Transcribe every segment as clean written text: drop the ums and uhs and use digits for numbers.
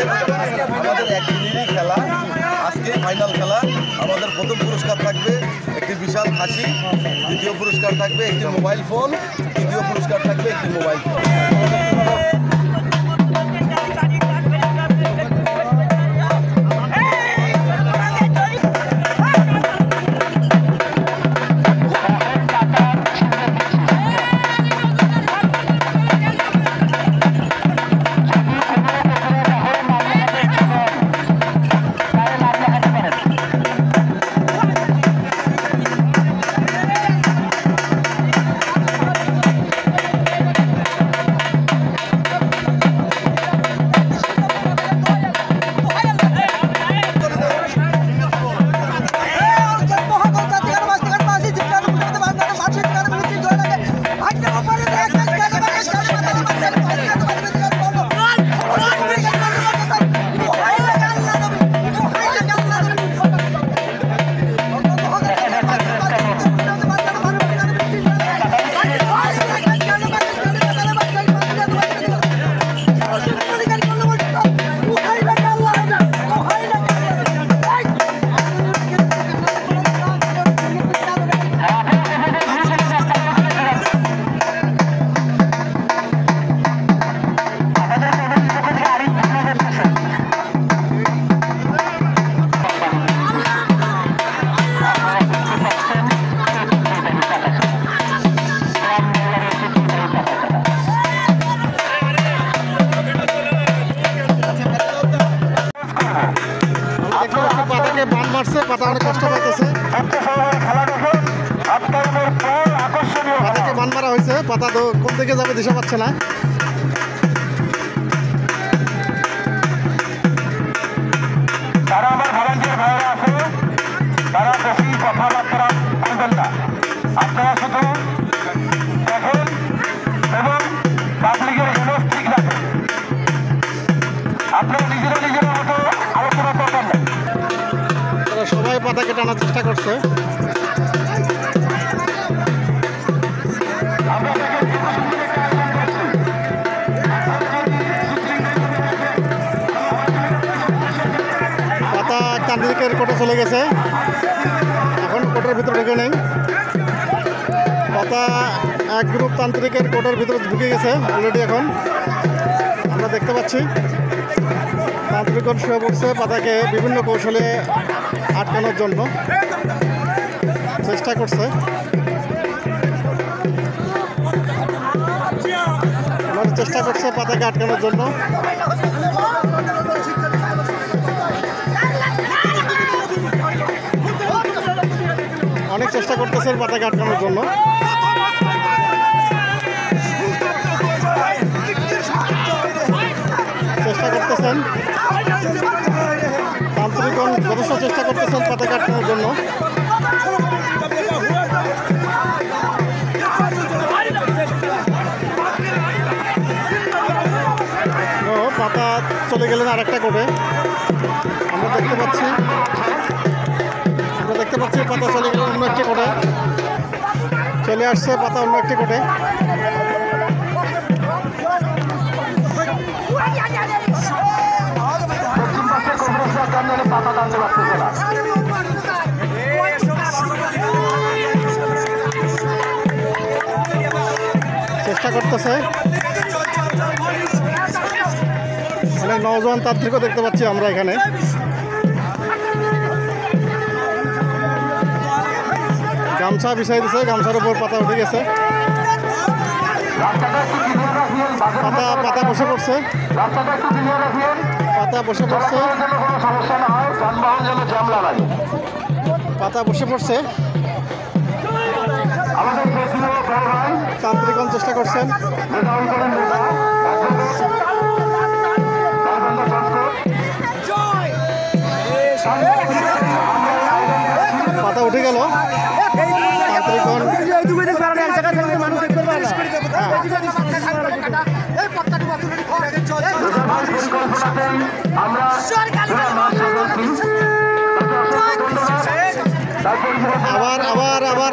আমাদের একদিনেরই খেলা, আজকে ফাইনাল খেলা। আমাদের প্রথম পুরস্কার থাকবে একটি বিশাল খাসি, দ্বিতীয় পুরস্কার থাকবে একটি মোবাইল ফোন, তৃতীয় পুরস্কার থাকবে একটি মোবাইল ফোন। পাতা অনেক কষ্ট পাইতেছে, পাতাকে বান মারা হয়েছে। পাতা তো কোন দিকে যাবে দিশা পাচ্ছে না। যারা আমার ভলান্টিয়ার ভাইয়েরা আছে তারা বেশি কথাবার্তা বলবেন না, আপনারা শুধু দেখেন এবং পাবলিকের ইমেজ ঠিক রাখেন। আপনারা নিজেরা মতো আলোচনা করবেন না। তারা সবাই পাতাকে টানার চেষ্টা করছে। পাতা তান্ত্রিকের কোর্টে চলে গেছে, এখন কোর্টের ভিতরে ঢুকে নেই। পাতা এক গ্রুপ তান্ত্রিকের কোর্টের ভিতরে ঢুকে গেছে অলরেডি। এখন আমরা দেখতে পাচ্ছি তান্ত্রিকগণ শুয়ে পড়ছে পাতাকে বিভিন্ন কৌশলে আটকানোর জন্য চেষ্টা করছে। চেষ্টা করছে পাতাকে আটকানোর জন্য। অনেক চেষ্টা করতেছেন পাতাকে আটকানোর জন্য। চেষ্টা করতেছেন তান্ত্রিকগণ, যথেষ্ট চেষ্টা করতেছেন পাতাকে আটকানোর জন্য। পাতা চলে গেলেন আরেকটা কোর্টে। আমরা দেখতে পাচ্ছি পাতা চলে গেলেন অন্য একটি কোর্টে। চলে আসছে পাতা অন্য একটি কোর্টে। চেষ্টা করতেছে, অনেক নওজোয়ান তান্ত্রিকও দেখতে পাচ্ছি আমরা এখানে। গামছা বিছাই দিছে, গামছার উপর পাতা উঠে গেছে। পাতা বসে পড়ছে, পাতা বসে পড়ছে, পাতা বসে পড়ছে। তান্ত্রিকগণ চেষ্টা করছেন। পাতা উঠে গেল। তান্ত্রিকগণ আবার আবার আবার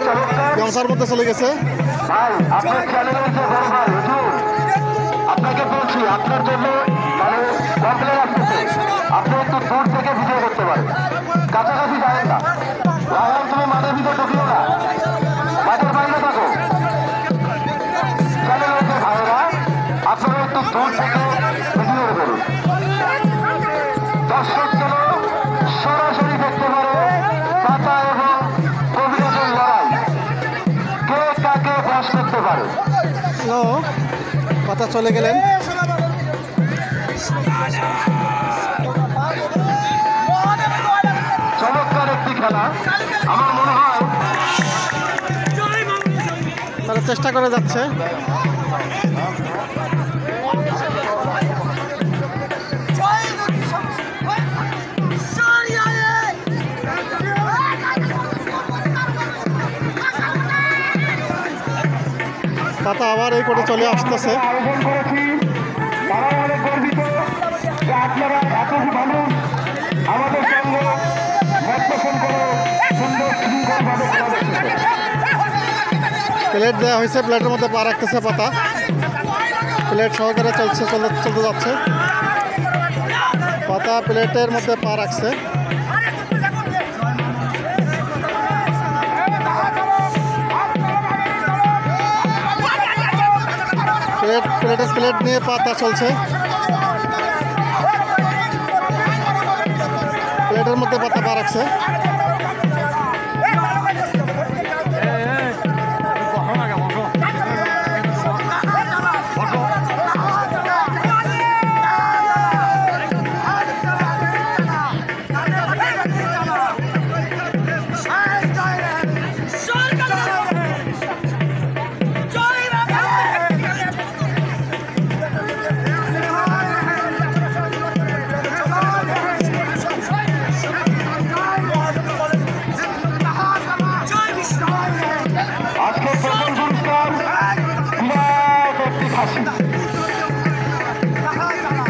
গামছার মধ্যে চলে গেছে। আপনাকে বলছি আপনার জন্য মানে আপনি একটু দূর থেকে ভিডিও করতে পারেন, কাছাকাছি যাবেন না। রায়হান তুমি মাঠের ভিতরে ঢুকিও না, মাঠের বাইরে থাকো। চ্যানেলের ভাইয়েরা আপনারা একটু দূর থেকে ভিডিও করুন, দর্শক যেন সরাসরি দেখতে পারে পাতা এবং কবিরাজের লড়াই, কে কাকে বাস করতে পারে। পাতা চলে গেলেন। চমৎকার একটি খেলা, আমার মনে হয় তারা চেষ্টা করে যাচ্ছে। পাতা আবার এই কোর্টে চলে আসতেছে। আয়োজন করেছি, তারা অনেক গর্বিত যে আপনারা এত মানুষ আমাদের সঙ্গে মতপোষণ করে সুন্দর শৃঙ্খলভাবে খেলা দেখতেছে। প্লেট দেওয়া হয়েছে, প্লেটের মধ্যে পা রাখতেছে পাতা, প্লেট সহকারে চলতে যাচ্ছে। পাতা প্লেটের মধ্যে পা রাখছে। প্লেট নিয়ে পাতা চলছে, প্লেটের মধ্যে পাতা পা রাখছে।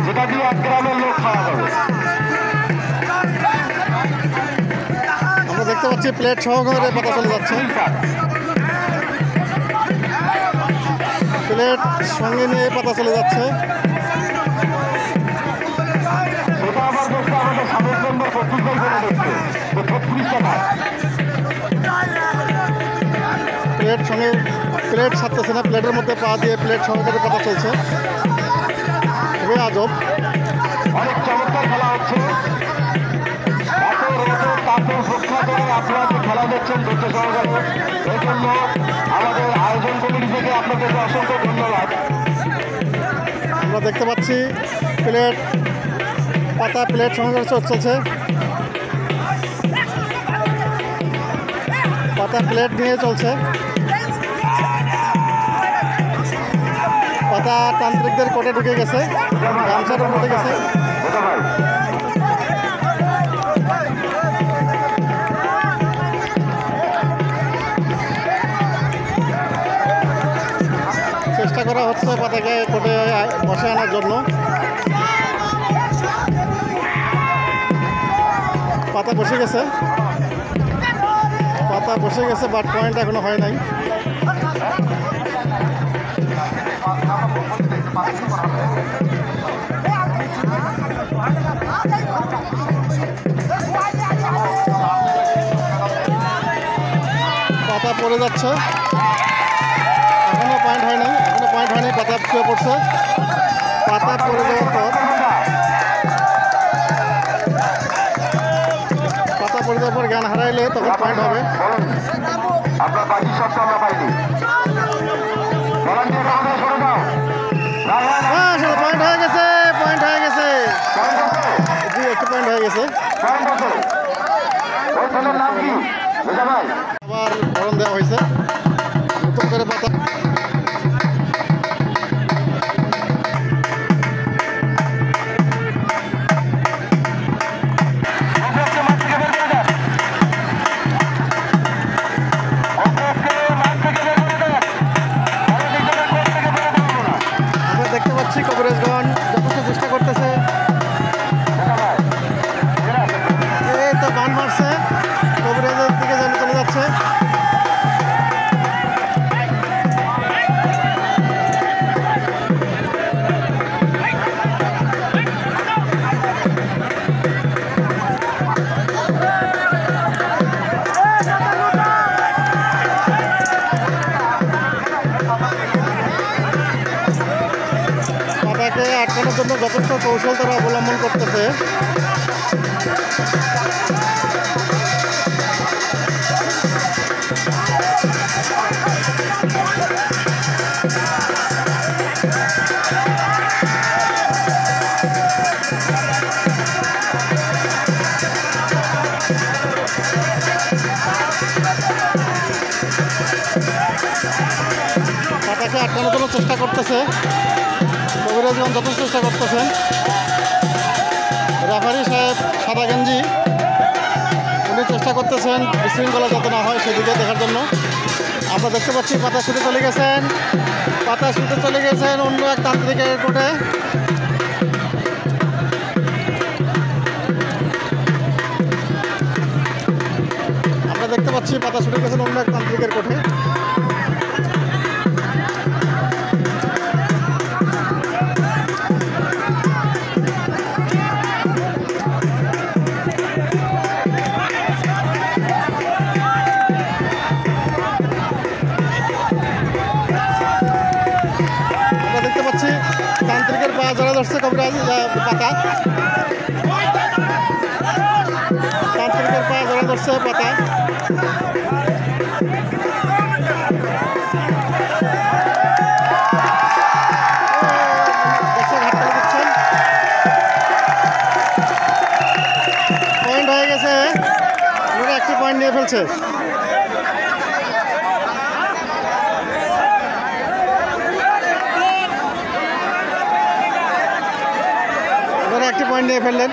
যেটা দিয়ে এক গ্রামের লোক খাওয়া যাবে। আমরা দেখতে পাচ্ছি প্লেট সহকারে পাতা চলে যাচ্ছে। প্লেট সঙ্গে নিয়ে পাতা চলে যাচ্ছে। সেটা আবার দেখতে আমাদের সাবেক মেম্বার পত্রিকায় করে দেখছে 36 টাকা। প্লেট সঙ্গে প্লেট ছাড়তেছে না, প্লেটের মধ্যে পা দিয়ে প্লেট সহকারে পাতা চলছে। খুবই আজব। অনেক চমৎকার খেলা হচ্ছে। এত রোদে তাপের রক্ষা করে আপনারা যে খেলা দেখছেন ধৈর্য সহকারে, এই জন্য আমাদের আয়োজন কমিটি থেকে আপনাদেরকে অসংখ্য ধন্যবাদ। আমরা দেখতে পাচ্ছি প্লেট পাতা প্লেট সহকারে চলছে। পাতা প্লেট নিয়ে চলছে। পাতা তান্ত্রিকদের কোর্টে ঢুকে গেছে, গামছাটা উঠে গেছে। চেষ্টা করা হচ্ছে পাতাকে কোর্টে বসে আনার জন্য। পাতা বসে গেছে, পাতা বসে গেছে, বাট পয়েন্ট এখনো হয় নাই। পাতা পড়ে যাচ্ছে, এখনো পয়েন্ট হয় নাই, পাতা শুয়ে পড়ছে। পাতা পড়ে যাওয়ার পর জ্ঞান হারাইলে তখন পয়েন্ট হবে। আপনার বাকি শর্ত আমরা পাইনি। হ্যাঁ, সেটা পয়েন্ট হয়ে গেছে, জি একটু পয়েন্ট হয়ে গেছে। আবার গরম দেওয়া হয়েছে, নতুন করে পাতা। দেখতে পাচ্ছি কবিরাজগণ যথেষ্ট চেষ্টা করতেছে। কৌশল তারা অবলম্বন করতেছে। পাতাকে আটকানোর জন্য চেষ্টা করতেছে, কবিরাজগঞ্জ যথেষ্ট চেষ্টা করতেছেন। রেফারি সাহেব সাদা গেঞ্জি, উনি চেষ্টা করতেছেন বিশৃঙ্খলা যাতে না হয় সেদিকে দেখার জন্য। আমরা দেখতে পাচ্ছি পাতা ছুটে চলে গেছেন, পাতা ছুটে চলে গেছেন অন্য এক তান্ত্রিকের কোর্টে। আমরা দেখতে পাচ্ছি পাতা ছুটে গেছেন অন্য এক তান্ত্রিকের কোর্টে। দেখতে পাচ্ছি তান্ত্রিকের পা জড়া ধরছে কবিরাজ পাতা, তান্ত্রিকের পা জড়া ধরছে পাতা। পয়েন্ট হয়ে গেছে, ওরা একটি পয়েন্ট নিয়ে ফেলছে। একটি পয়েন্ট নিয়ে ফেললেন।